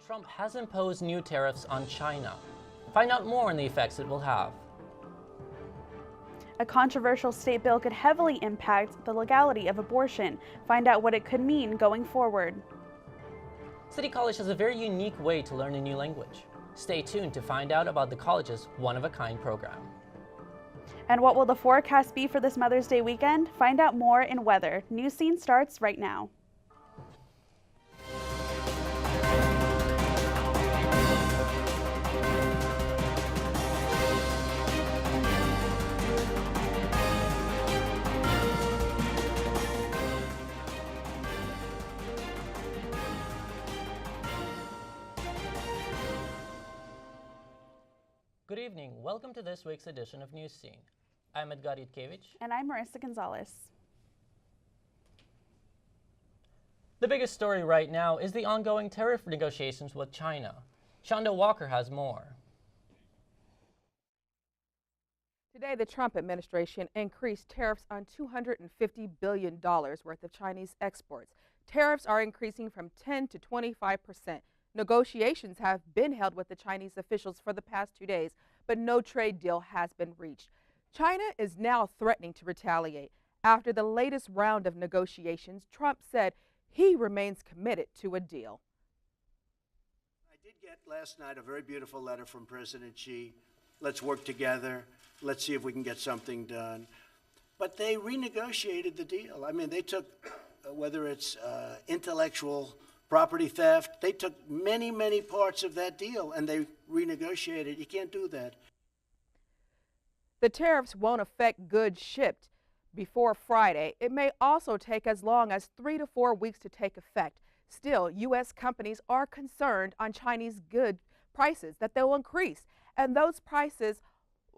Trump has imposed new tariffs on China. Find out more on the effects it will have. A controversial state bill could heavily impact the legality of abortion. Find out what it could mean going forward. City College has a very unique way to learn a new language. Stay tuned to find out about the college's one-of-a-kind program. And what will the forecast be for this Mother's Day weekend? Find out more in weather. Newscene starts right now. Good evening. Welcome to this week's edition of Newscene. I'm Edgar Itkevich. And I'm Marissa Gonzalez. The biggest story right now is the ongoing tariff negotiations with China. Shonda Walker has more. Today, the Trump administration increased tariffs on $250 billion worth of Chinese exports. Tariffs are increasing from 10 to 25%. Negotiations have been held with the Chinese officials for the past 2 days, but no trade deal has been reached. China is now threatening to retaliate. After the latest round of negotiations, Trump said he remains committed to a deal. I did get last night a very beautiful letter from President Xi. Let's work together. Let's see if we can get something done. But they renegotiated the deal. I mean, they took, whether it's intellectual property theft, they took many, many parts of that deal and they renegotiated. You can't do that. The tariffs won't affect goods shipped before Friday. It may also take as long as 3 to 4 weeks to take effect. Still, U.S. companies are concerned on Chinese good prices that they'll increase, and those prices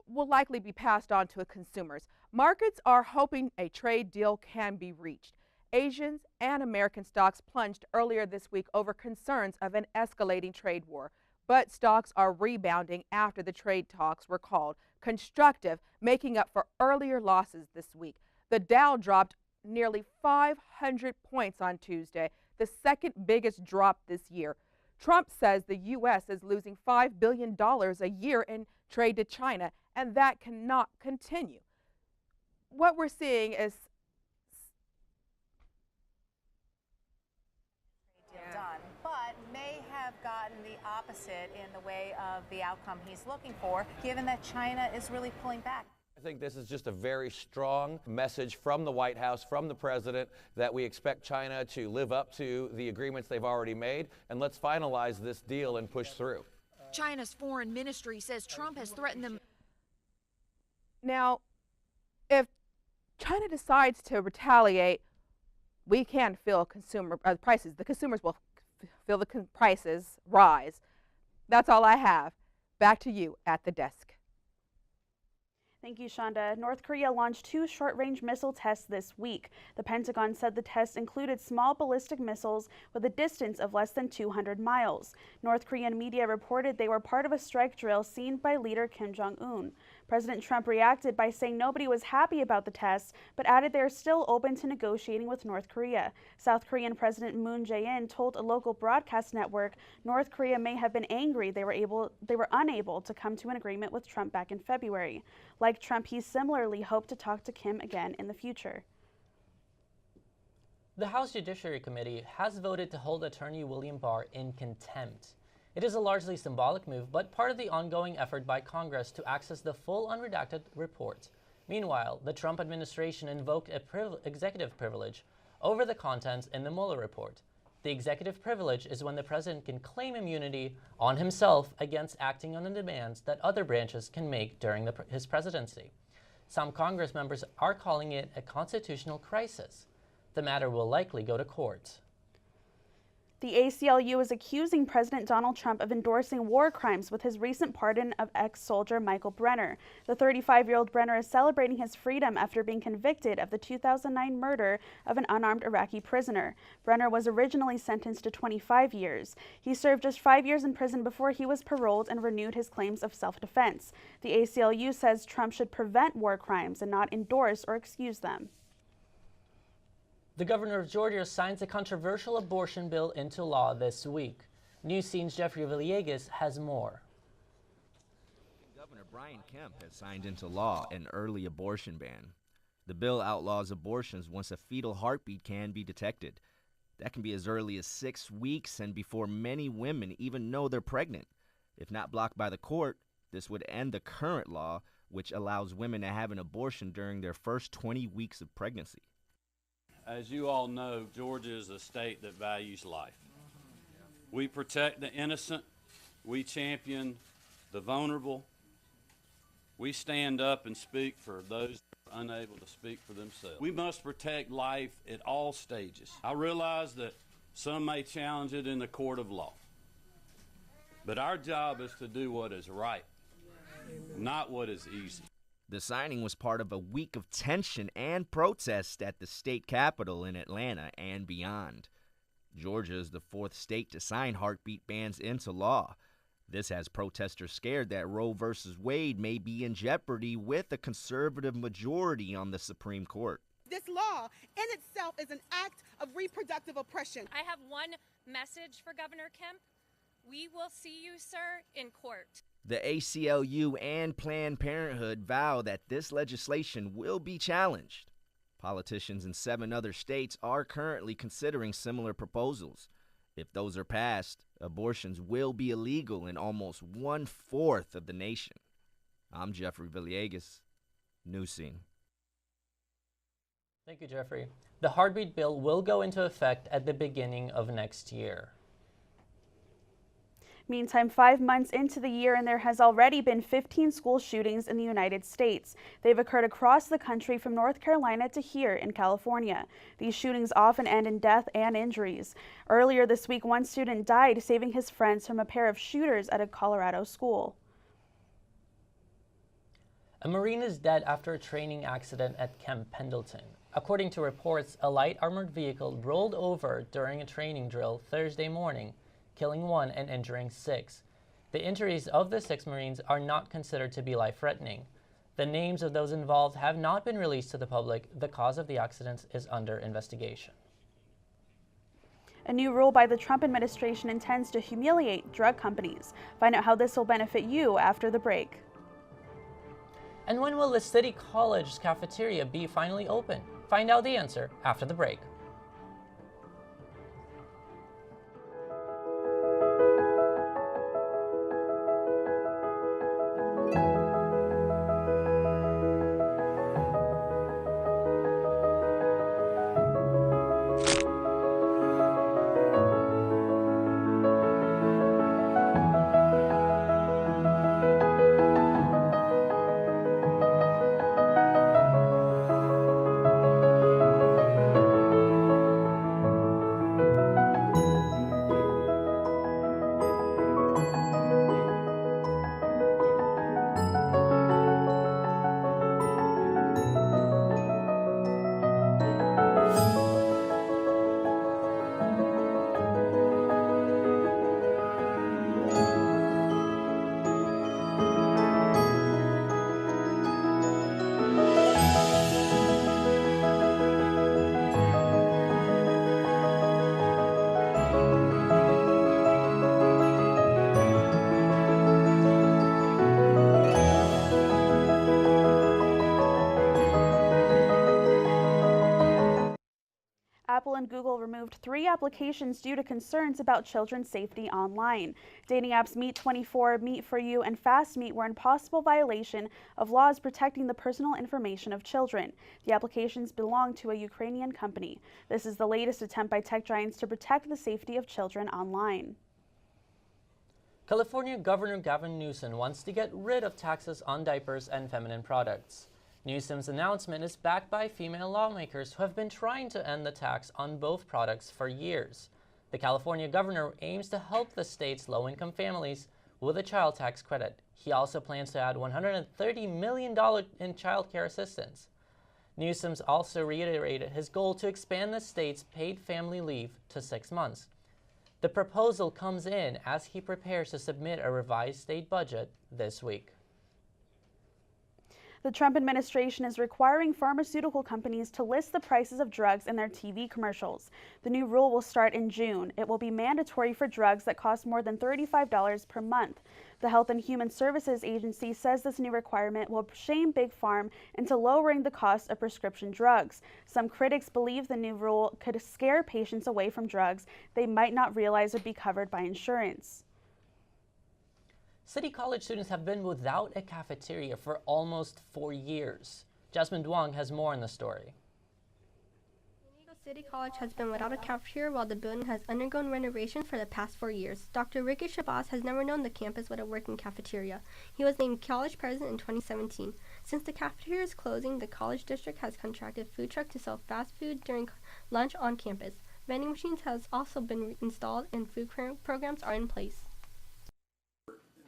will likely be passed on to consumers. Markets are hoping a trade deal can be reached. Asians and American stocks plunged earlier this week over concerns of an escalating trade war. But stocks are rebounding after the trade talks were called constructive, making up for earlier losses this week. The Dow dropped nearly 500 points on Tuesday, the second biggest drop this year. Trump says the U.S. is losing $5 billion a year in trade to China, and that cannot continue. What we're seeing is done, but may have gotten the opposite in the way of the outcome he's looking for, given that China is really pulling back. I think this is just a very strong message from the White House, from the president, that we expect China to live up to the agreements they've already made, and let's finalize this deal and push through. China's foreign ministry says Trump has threatened them. Now, if China decides to retaliate, we can feel consumer prices. The consumers will feel the prices rise. That's all I have. Back to you at the desk. Thank you, Shonda. North Korea launched 2 short-range missile tests this week. The Pentagon said the tests included small ballistic missiles with a distance of less than 200 miles. North Korean media reported they were part of a strike drill seen by leader Kim Jong-un. President Trump reacted by saying nobody was happy about the tests, but added they are still open to negotiating with North Korea. South Korean President Moon Jae-in told a local broadcast network North Korea may have been angry they were unable to come to an agreement with Trump back in February. Like Trump, he similarly hoped to talk to Kim again in the future. The House Judiciary Committee has voted to hold Attorney William Barr in contempt. It is a largely symbolic move, but part of the ongoing effort by Congress to access the full unredacted report. Meanwhile, the Trump administration invoked an executive privilege over the contents in the Mueller report. The executive privilege is when the president can claim immunity on himself against acting on the demands that other branches can make during his presidency. Some Congress members are calling it a constitutional crisis. The matter will likely go to court. The ACLU is accusing President Donald Trump of endorsing war crimes with his recent pardon of ex-soldier Michael Brenner. The 35-year-old Brenner is celebrating his freedom after being convicted of the 2009 murder of an unarmed Iraqi prisoner. Brenner was originally sentenced to 25 years. He served just 5 years in prison before he was paroled and renewed his claims of self-defense. The ACLU says Trump should prevent war crimes and not endorse or excuse them. The governor of Georgia signs a controversial abortion bill into law this week. Newscene's Jeffrey Villegas has more. Governor Brian Kemp has signed into law an early abortion ban. The bill outlaws abortions once a fetal heartbeat can be detected. That can be as early as 6 weeks and before many women even know they're pregnant. If not blocked by the court, this would end the current law, which allows women to have an abortion during their first 20 weeks of pregnancy. As you all know, Georgia is a state that values life. We protect the innocent. We champion the vulnerable. We stand up and speak for those unable to speak for themselves. We must protect life at all stages. I realize that some may challenge it in the court of law, but our job is to do what is right, not what is easy. The signing was part of a week of tension and protest at the state capitol in Atlanta and beyond. Georgia is the 4th state to sign heartbeat bans into law. This has protesters scared that Roe v. Wade may be in jeopardy with a conservative majority on the Supreme Court. This law in itself is an act of reproductive oppression. I have one message for Governor Kemp. We will see you, sir, in court. The ACLU and Planned Parenthood vow that this legislation will be challenged. Politicians in 7 other states are currently considering similar proposals. If those are passed, abortions will be illegal in almost 1/4 of the nation. I'm Jeffrey Villegas, Newscene. Thank you, Jeffrey. The heartbeat bill will go into effect at the beginning of next year. Meantime, 5 months into the year, and there has already been 15 school shootings in the United States. They've occurred across the country from North Carolina to here in California. These shootings often end in death and injuries. Earlier this week, one student died saving his friends from a pair of shooters at a Colorado school. A Marine is dead after a training accident at Camp Pendleton. According to reports, a light armored vehicle rolled over during a training drill Thursday morning, killing 1 and injuring 6. The injuries of the 6 Marines are not considered to be life-threatening. The names of those involved have not been released to the public. The cause of the accidents is under investigation. A new rule by the Trump administration intends to humiliate drug companies. Find out how this will benefit you after the break. And when will the City College cafeteria be finally open? Find out the answer after the break. Apple and Google removed 3 applications due to concerns about children's safety online. Dating apps Meet24, Meet4You, and FastMeet were in possible violation of laws protecting the personal information of children. The applications belong to a Ukrainian company. This is the latest attempt by tech giants to protect the safety of children online. California Governor Gavin Newsom wants to get rid of taxes on diapers and feminine products. Newsom's announcement is backed by female lawmakers who have been trying to end the tax on both products for years. The California governor aims to help the state's low-income families with a child tax credit. He also plans to add $130 million in child care assistance. Newsom's also reiterated his goal to expand the state's paid family leave to 6 months. The proposal comes in as he prepares to submit a revised state budget this week. The Trump administration is requiring pharmaceutical companies to list the prices of drugs in their TV commercials. The new rule will start in June. It will be mandatory for drugs that cost more than $35 per month. The Health and Human Services Agency says this new requirement will shame Big Pharma into lowering the cost of prescription drugs. Some critics believe the new rule could scare patients away from drugs they might not realize would be covered by insurance. City College students have been without a cafeteria for almost 4 years. Jasmine Duong has more in the story. City College has been without a cafeteria while the building has undergone renovations for the past 4 years. Dr. Ricky Shabazz has never known the campus with a working cafeteria. He was named college president in 2017. Since the cafeteria is closing, the college district has contracted food trucks to sell fast food during lunch on campus. Vending machines has also been installed and food programs are in place.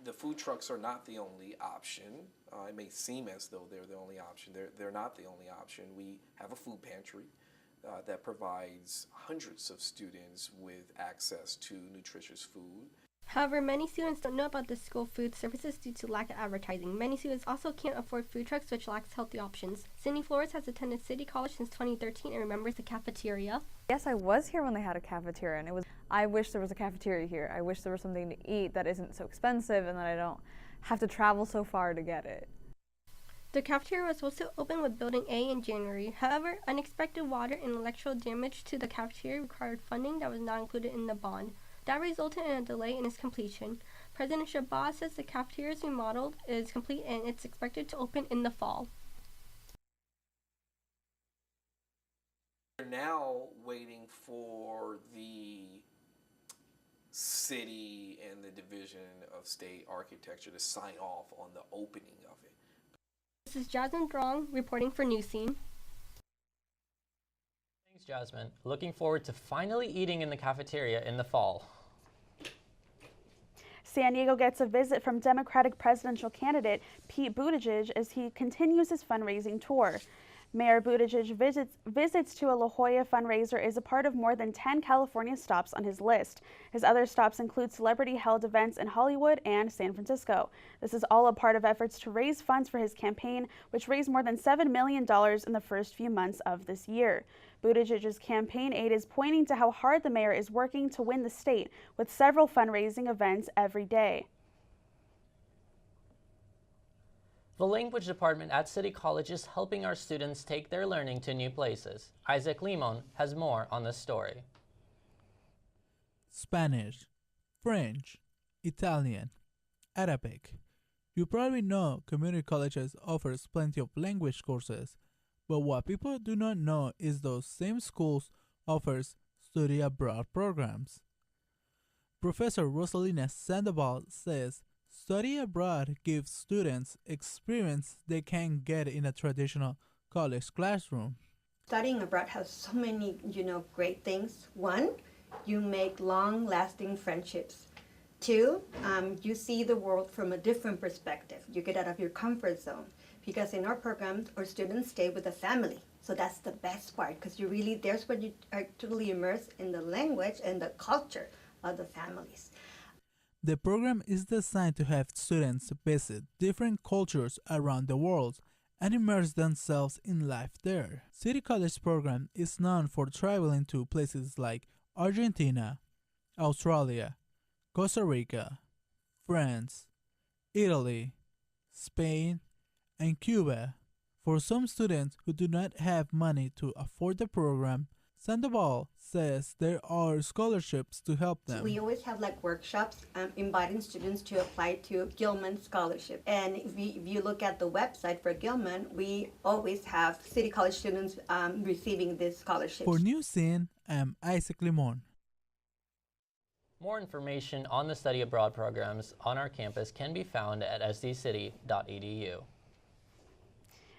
The food trucks are not the only option. It may seem as though they're the only option. They're not the only option. We have a food pantry that provides hundreds of students with access to nutritious food. However, many students don't know about the school food services due to lack of advertising. Many students also can't afford food trucks, which lacks healthy options. Cindy Flores has attended City College since 2013 and remembers the cafeteria. Yes, I was here when they had a cafeteria, and I wish there was a cafeteria here. I wish there was something to eat that isn't so expensive and that I don't have to travel so far to get it. The cafeteria was supposed to open with Building A in January. However, unexpected water and electrical damage to the cafeteria required funding that was not included in the bond. That resulted in a delay in its completion. President Shabazz says the cafeteria's remodeled is complete and it's expected to open in the fall. We're now waiting for the city and the Division of State Architecture to sign off on the opening of it. This is Jasmine Drong reporting for Newscene. Thanks, Jasmine. Looking forward to finally eating in the cafeteria in the fall. San Diego gets a visit from Democratic presidential candidate Pete Buttigieg as he continues his fundraising tour. Mayor Buttigieg visits to a La Jolla fundraiser is a part of more than 10 California stops on his list. His other stops include celebrity-held events in Hollywood and San Francisco. This is all a part of efforts to raise funds for his campaign, which raised more than $7 million in the first few months of this year. Buttigieg's campaign aide is pointing to how hard the mayor is working to win the state, with several fundraising events every day. The language department at City College is helping our students take their learning to new places. Isaac Limon has more on this story. Spanish, French, Italian, Arabic. You probably know community colleges offers plenty of language courses, but what people do not know is those same schools offers study abroad programs. Professor Rosalina Sandoval says study abroad gives students experience they can't get in a traditional college classroom. Studying abroad has so many, great things. One, you make long-lasting friendships. Two, you see the world from a different perspective. You get out of your comfort zone. Because in our program, our students stay with the family. So that's the best part, because there's where you are totally immersed in the language and the culture of the families. The program is designed to have students visit different cultures around the world and immerse themselves in life there. City College program is known for traveling to places like Argentina, Australia, Costa Rica, France, Italy, Spain, and Cuba. For some students who do not have money to afford the program, Sandoval says there are scholarships to help them. We always have workshops inviting students to apply to Gilman Scholarship. And if you look at the website for Gilman, we always have City College students receiving this scholarship. For Newscene, I'm Isaac Limon. More information on the study abroad programs on our campus can be found at sdcity.edu.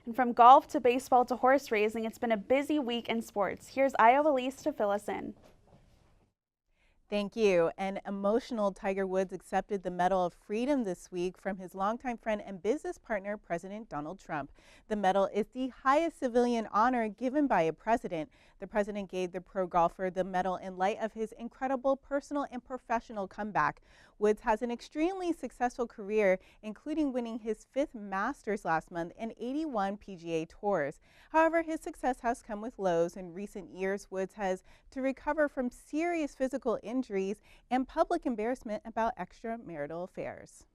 And from golf to baseball to horse racing, it's been a busy week in sports. Here's Iowa Elise to fill us in. Thank you. And emotional Tiger Woods accepted the Medal of Freedom this week from his longtime friend and business partner, President Donald Trump. The medal is the highest civilian honor given by a president. The president gave the pro golfer the medal in light of his incredible personal and professional comeback. Woods has an extremely successful career, including winning his 5th Masters last month and 81 PGA tours. However, his success has come with lows. In recent years, Woods has to recover from serious physical injuries and public embarrassment about extramarital affairs.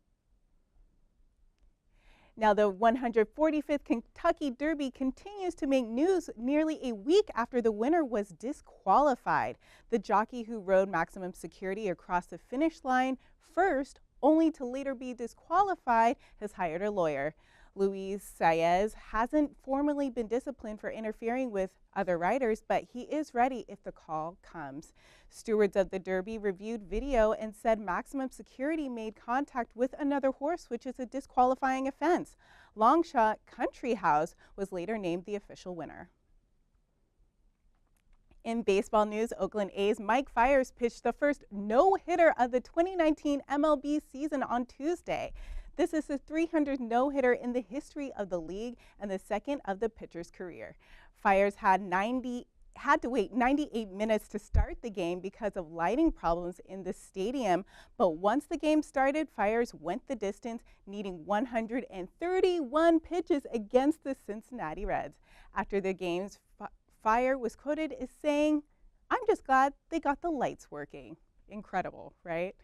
Now, the 145th Kentucky Derby continues to make news nearly a week after the winner was disqualified. The jockey who rode maximum security across the finish line first, only to later be disqualified, has hired a lawyer. Luis Saez hasn't formally been disciplined for interfering with other riders, but he is ready if the call comes. Stewards of the Derby reviewed video and said maximum security made contact with another horse, which is a disqualifying offense. Longshot Country House was later named the official winner. In baseball news, Oakland A's Mike Fiers pitched the first no-hitter of the 2019 MLB season on Tuesday. This is the 300th no-hitter in the history of the league and the second of the pitcher's career. Fiers had to wait 98 minutes to start the game because of lighting problems in the stadium. But once the game started, Fiers went the distance, needing 131 pitches against the Cincinnati Reds. After the games, Fiers was quoted as saying, "I'm just glad they got the lights working." Incredible, right?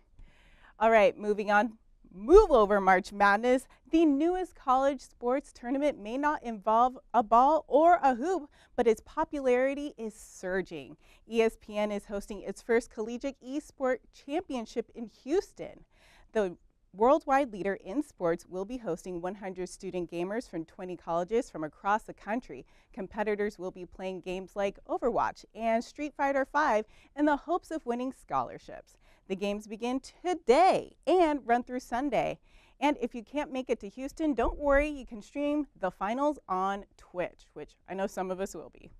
All right, moving on. Move over March Madness. The newest college sports tournament may not involve a ball or a hoop, but its popularity is surging. ESPN is hosting its first collegiate eSport championship in Houston. The worldwide leader in sports will be hosting 100 student gamers from 20 colleges from across the country. Competitors will be playing games like Overwatch and Street Fighter V in the hopes of winning scholarships. The games begin today and run through Sunday. And if you can't make it to Houston, don't worry, you can stream the finals on Twitch, which I know some of us will be.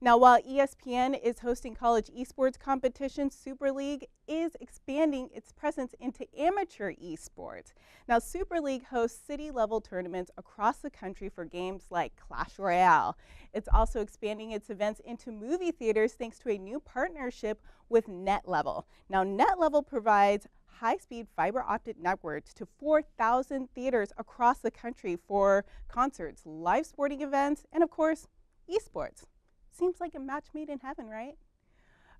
Now, while ESPN is hosting college esports competitions, Super League is expanding its presence into amateur esports. Now, Super League hosts city-level tournaments across the country for games like Clash Royale. It's also expanding its events into movie theaters thanks to a new partnership with NetLevel. Now, NetLevel provides high-speed fiber optic networks to 4,000 theaters across the country for concerts, live sporting events, and of course, esports. Seems like a match made in heaven, right?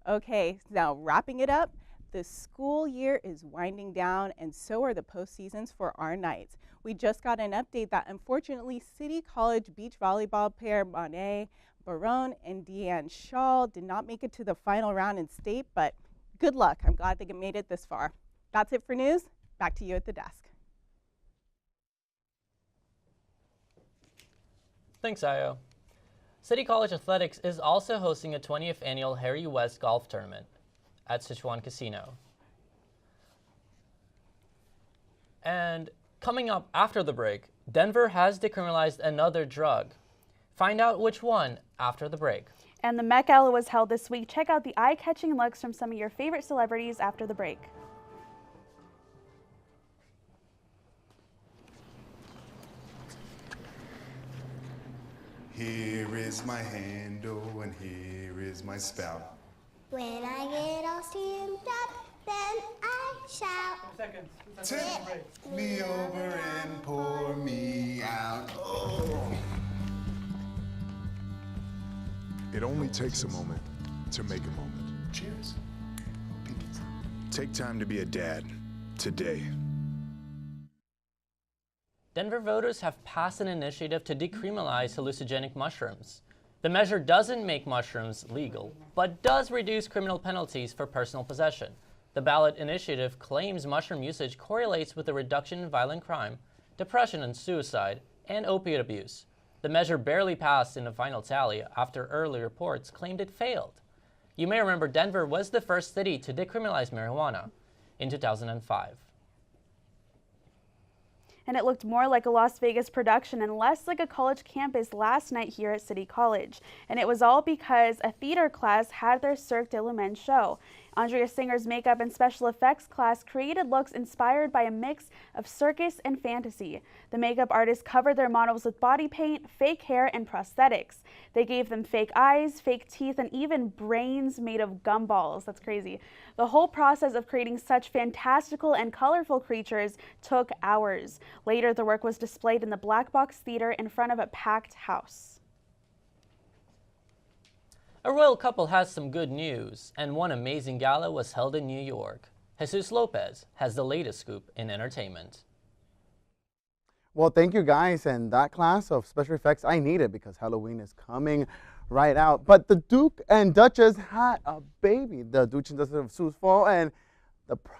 Okay, now wrapping it up, the school year is winding down and so are the postseasons for our Knights. We just got an update that unfortunately City College beach volleyball pair Monet Barone and Deanne Shaw did not make it to the final round in state, but good luck. I'm glad they made it this far. That's it for news. Back to you at the desk. Thanks, Ayo. City College Athletics is also hosting a 20th annual Harry West Golf Tournament at Sichuan Casino. And coming up after the break, Denver has decriminalized another drug. Find out which one after the break. And the Met Gala was held this week. Check out the eye-catching looks from some of your favorite celebrities after the break. Here is my handle and here is my spout. When I get all steamed up, then I shout. Tip me over and pour me out. Oh. It only takes a moment to make a moment. Cheers. Take time to be a dad today. Denver voters have passed an initiative to decriminalize hallucinogenic mushrooms. The measure doesn't make mushrooms legal, but does reduce criminal penalties for personal possession. The ballot initiative claims mushroom usage correlates with a reduction in violent crime, depression and suicide, and opiate abuse. The measure barely passed in the final tally after early reports claimed it failed. You may remember Denver was the first city to decriminalize marijuana in 2005. And it looked more like a Las Vegas production and less like a college campus last night here at City College. And it was all because a theater class had their Cirque de la Men show. Andrea Singer's makeup and special effects class created looks inspired by a mix of circus and fantasy. The makeup artists covered their models with body paint, fake hair, and prosthetics. They gave them fake eyes, fake teeth, and even brains made of gumballs. That's crazy. The whole process of creating such fantastical and colorful creatures took hours. Later, the work was displayed in the Black Box Theater in front of a packed house. A royal couple has some good news, and one amazing gala was held in New York. Jesus Lopez has the latest scoop in entertainment. Well, thank you guys, and that class of special effects I needed because Halloween is coming right out. But the Duke and Duchess had a baby. The Duke and Duchess of Sioux Falls, and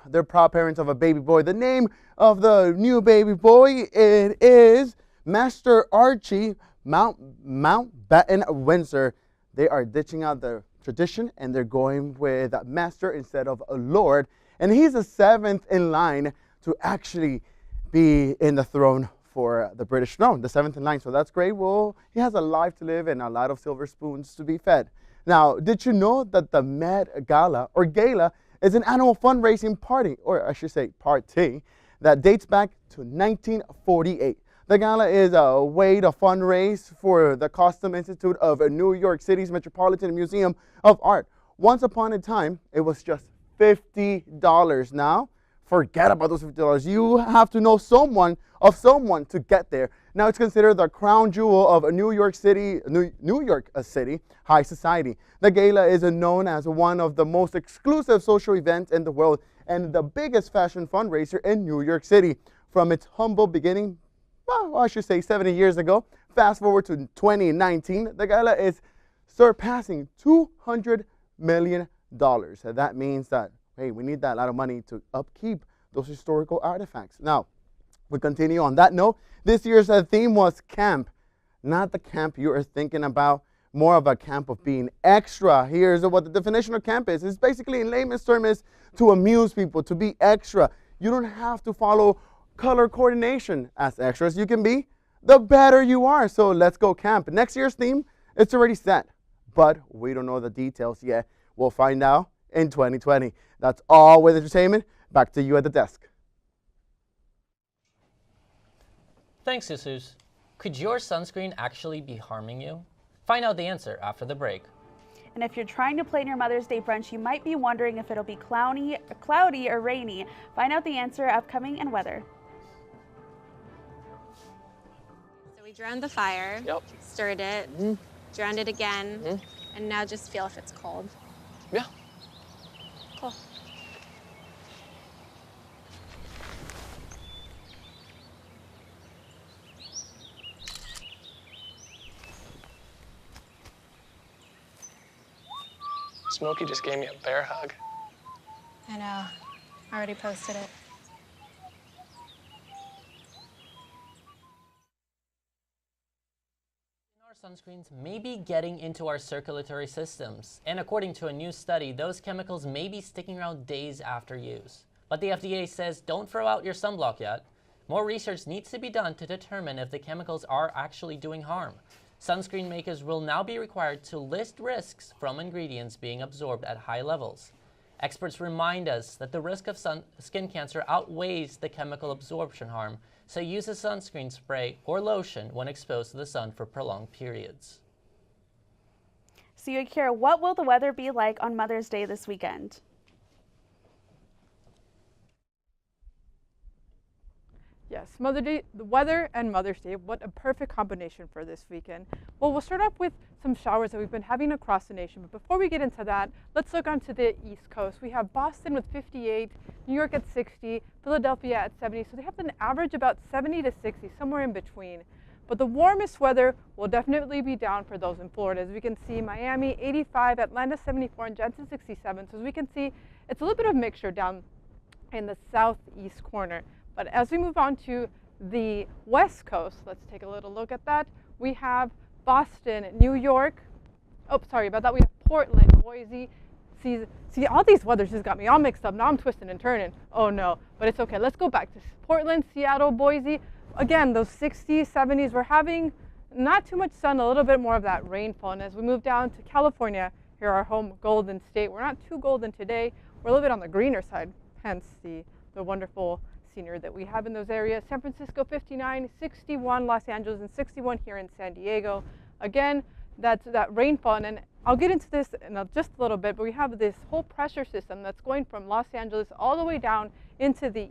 they're proud parents of a baby boy. The name of the new baby boy, it is Master Archie Mountbatten Windsor. They are ditching out the tradition and they're going with Master instead of a Lord. And he's the 7th in line to actually be in the throne for the British throne, the 7th in line. So that's great. Well, he has a life to live and a lot of silver spoons to be fed. Now, did you know that the Met Gala or Gala is an annual fundraising party, or I should say party, that dates back to 1948. The gala is a way to fundraise for the Custom Institute of New York City's Metropolitan Museum of Art. Once upon a time, it was just $50. Now, forget about those $50. You have to know someone to get there. Now it's considered the crown jewel of New York City high society. The gala is known as one of the most exclusive social events in the world and the biggest fashion fundraiser in New York City. From its humble beginning, well, I should say 70 years ago, fast forward to 2019, the gala is surpassing $200 million. And that means that, hey, we need that lot of money to upkeep those historical artifacts. Now, we continue on that note. This year's theme was camp. Not the camp you are thinking about, more of a camp of being extra. Here's what the definition of camp is. It's basically, in layman's terms, is to amuse people, to be extra. You don't have to follow color coordination. As extra as you can be, the better you are. So let's go camp. Next year's theme, it's already set, but we don't know the details yet. We'll find out in 2020. That's all with entertainment. Back to you at the desk. Thanks, Jesus. Could your sunscreen actually be harming you? Find out the answer after the break. And if you're trying to plan your Mother's Day brunch, you might be wondering if it'll be cloudy or rainy. Find out the answer upcoming in weather. So we drowned the fire, stirred it, drowned it again, and now just feel if it's cold. Yeah. Cool. Smokey just gave me a bear hug. I know. I already posted it. Our sunscreens may be getting into our circulatory systems, and according to a new study, those chemicals may be sticking around days after use. But the FDA says don't throw out your sunblock yet. More research needs to be done to determine if the chemicals are actually doing harm. Sunscreen makers will now be required to list risks from ingredients being absorbed at high levels. Experts remind us that the risk of skin cancer outweighs the chemical absorption harm, so use a sunscreen spray or lotion when exposed to the sun for prolonged periods. So Akira, what will the weather be like on Mother's Day this weekend? Yes, Mother's Day, the weather and Mother's Day, what a perfect combination for this weekend. Well, we'll start off with some showers that we've been having across the nation. But before we get into that, let's look onto the East Coast. We have Boston with 58, New York at 60, Philadelphia at 70. So they have an average about 70 to 60, somewhere in between. But the warmest weather will definitely be down for those in Florida. As we can see, Miami 85, Atlanta 74, and Jensen 67. So as we can see, it's a little bit of mixture down in the southeast corner. But as we move on to the West Coast, let's take a little look at that. We have Boston, New York. Oh, sorry about that. We have Portland, Boise. See, all these weathers just got me all mixed up. Now I'm twisting and turning. Oh no, but it's okay. Let's go back to Portland, Seattle, Boise. Again, those 60s, 70s. We're having not too much sun, a little bit more of that rainfall. And as we move down to California, here, our home Golden State. We're not too golden today. We're a little bit on the greener side, hence the wonderful scenery that we have in those areas. San Francisco 59, 61 Los Angeles, and 61 here in San Diego. Again, that's that rainfall, and I'll get into this in just a little bit, but we have this whole pressure system that's going from Los Angeles all the way down into the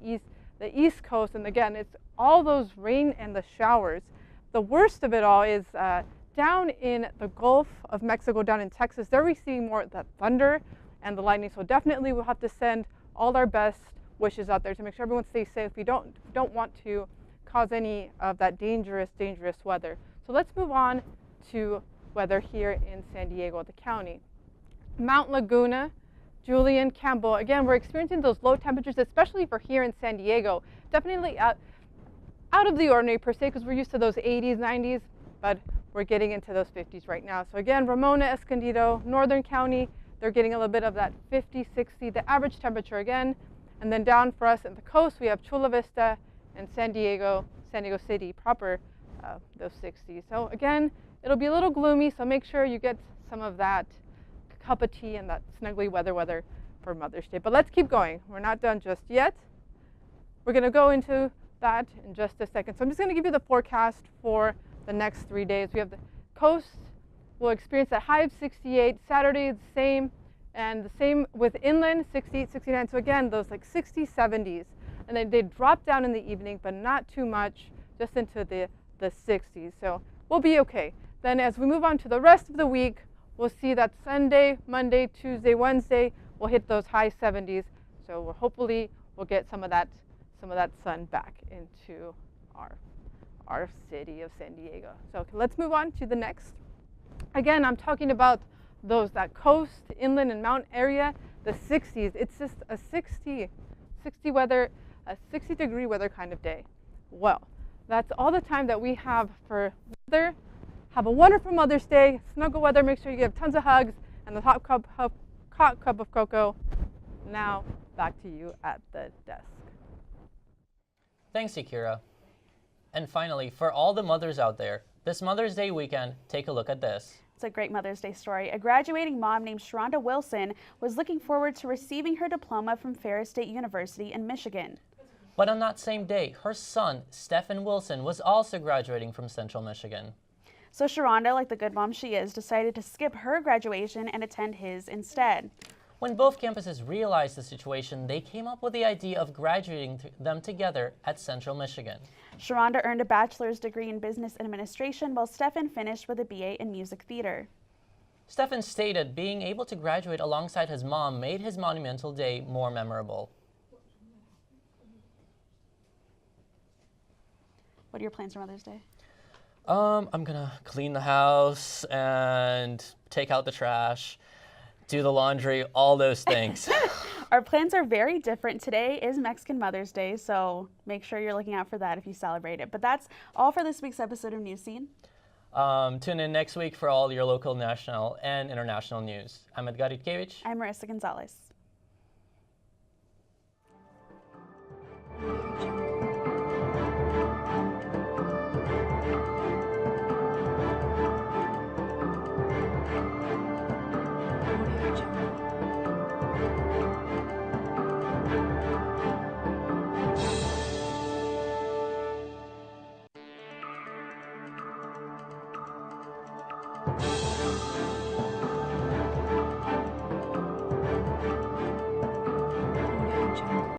East Coast, and again, it's all those rain and the showers. The worst of it all is down in the Gulf of Mexico, down in Texas. They're receiving more of that thunder and the lightning, so definitely we'll have to send all our best wishes out there to make sure everyone stays safe. We don't want to cause any of that dangerous weather. So let's move on to weather here in San Diego, the county. Mount Laguna, Julian, Campbell, again, we're experiencing those low temperatures, especially for here in San Diego. Definitely out of the ordinary per se, because we're used to those 80s, 90s, but we're getting into those 50s right now. So again, Ramona, Escondido, Northern County, they're getting a little bit of that 50, 60, the average temperature again. And then down for us at the coast, we have Chula Vista and San Diego City proper, those 60s. So again, it'll be a little gloomy, so make sure you get some of that cup of tea and that snuggly weather for Mother's Day. But let's keep going. We're not done just yet. We're going to go into that in just a second. So I'm just going to give you the forecast for the next 3 days. We have the coast will experience a high of 68. Saturday, the same. And the same with inland, 68, 69. So again, those like 60s, 70s. And then they drop down in the evening, but not too much, just into the 60s. So we'll be okay. Then as we move on to the rest of the week, we'll see that Sunday, Monday, Tuesday, Wednesday, we'll hit those high 70s. So hopefully we'll get some of that sun back into our city of San Diego. So let's move on to the next. Again, I'm talking about that coast, inland, and mountain area, the 60s. It's just a 60 degree weather kind of day. Well, that's all the time that we have for weather. Have a wonderful Mother's Day. Snuggle weather. Make sure you give tons of hugs and the hot cup of cocoa. Now back to you at the desk. Thanks, Akira. And finally, for all the mothers out there, this Mother's Day weekend, take a look at this. It's a great Mother's Day story. A graduating mom named Sharonda Wilson was looking forward to receiving her diploma from Ferris State University in Michigan. But on that same day, her son, Stephen Wilson, was also graduating from Central Michigan. So Sharonda, like the good mom she is, decided to skip her graduation and attend his instead. When both campuses realized the situation, they came up with the idea of graduating them together at Central Michigan. Sharonda earned a bachelor's degree in business administration, while Stephen finished with a BA in music theater. Stephen stated being able to graduate alongside his mom made his monumental day more memorable. What are your plans for Mother's Day? I'm gonna clean the house and take out the trash, do the laundry, all those things. Our plans are very different. Today is Mexican Mother's Day, so make sure you're looking out for that if you celebrate it. But that's all for this week's episode of Newscene. Tune in next week for all your local, national, and international news. I'm Edgar Itkevich. I'm Marissa Gonzalez.